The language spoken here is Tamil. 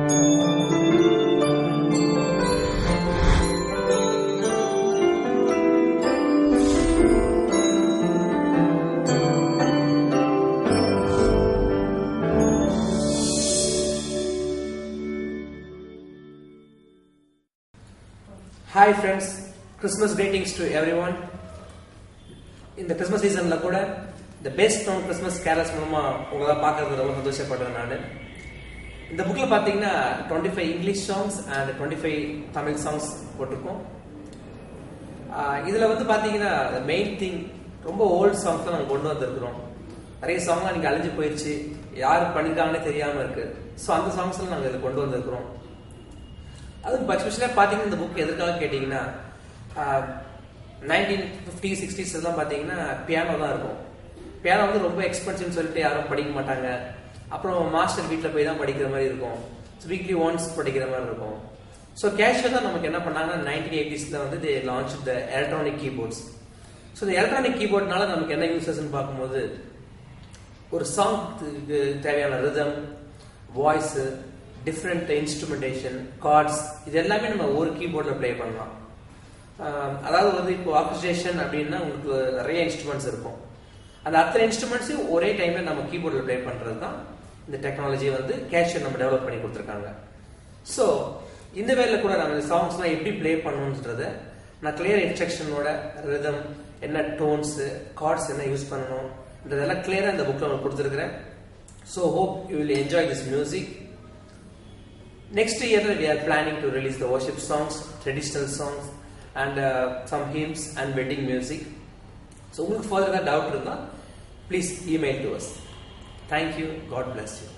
Hi friends, Christmas greetings to everyone. In the Christmas season la kuda the best known Christmas carols மூலமா உங்கள பார்க்கிறது ரொம்ப சந்தோஷப்படுறேன் நான். இந்த புக்ல பாத்தீங்கன்னா 25 English songs and 25 Tamil songs போட்டுருக்கோம். இதுல வந்து பாத்தீங்கன்னா the main thing ரொம்ப ஓல்ட் சாங்ஸ் நாங்க கொண்டு வந்திருக்கிறோம். நிறைய சாங்லாம் நீங்க அழிஞ்சு போயிடுச்சு, யார் பண்ணிருக்காங்கன்னு தெரியாம இருக்கு. ஸோ அந்த சாங்ஸ்லாம் நாங்க இதில் கொண்டு வந்திருக்கிறோம். அது எஸ்பெஷலாக பார்த்தீங்கன்னா இந்த புக் எதற்காக கேட்டிங்கன்னா 1950s 60s எல்லாம் பார்த்தீங்கன்னா பியானோ தான் இருக்கும். பியானோ வந்து ரொம்ப எக்ஸ்பென்சிவ்னு சொல்லிட்டு யாரும் படிக்க மாட்டாங்க. அப்புறம் மாஸ்டர் வீட்டில் போய் தான் படிக்கிற மாதிரி இருக்கும். ஸோ வீக்லி ஒன்ஸ் படிக்கிற மாதிரி இருக்கும். ஸோ கேஷுவல் தான் நமக்கு என்ன பண்ணாங்கன்னா 1980s வந்து they launch the electronic keyboards. So இந்த எலக்ட்ரானிக் கீபோர்ட்னால நமக்கு என்ன யூசஸ்ன்னு பார்க்கும்போது ஒரு சாங்க்கு தேவையான rhythm, voice, different instrumentation, chords, இது எல்லாமே நம்ம ஒரு கீபோர்டில் ப்ளே பண்ணலாம். அதாவது வந்து இப்போ ஆர்கெஸ்ட்ரேஷன் அப்படின்னா உங்களுக்கு நிறைய இன்ஸ்ட்ருமெண்ட்ஸ் இருக்கும். அந்த அத்தனை இன்ஸ்ட்ருமெண்ட்ஸையும் ஒரே டைமில் நம்ம கீபோர்டில் ப்ளே பண்ணுறது தான் இந்த டெக்னாலஜி வந்து கேஷுவல் நம்ம டெவலப் பண்ணி கொடுத்துருக்காங்க. ஸோ இந்த வேலையில் கூட நம்ம இந்த சாங்ஸ்லாம் எப்படி ப்ளே பண்ணணுன்றத நான் கிளியர் இன்ஸ்ட்ரக்ஷனோட ரிதம் என்ன, டோன்ஸு, கார்ட்ஸ் என்ன யூஸ் பண்ணணும் இதெல்லாம் கிளியராக இந்த புக்கில் உங்களுக்கு கொடுத்துருக்குறேன். So hope you will enjoy this music. Next year we are planning to release the worship songs, traditional songs and some hymns and wedding music. So உங்களுக்கு further doubt இருந்தா please email to us. Thank you. God bless you.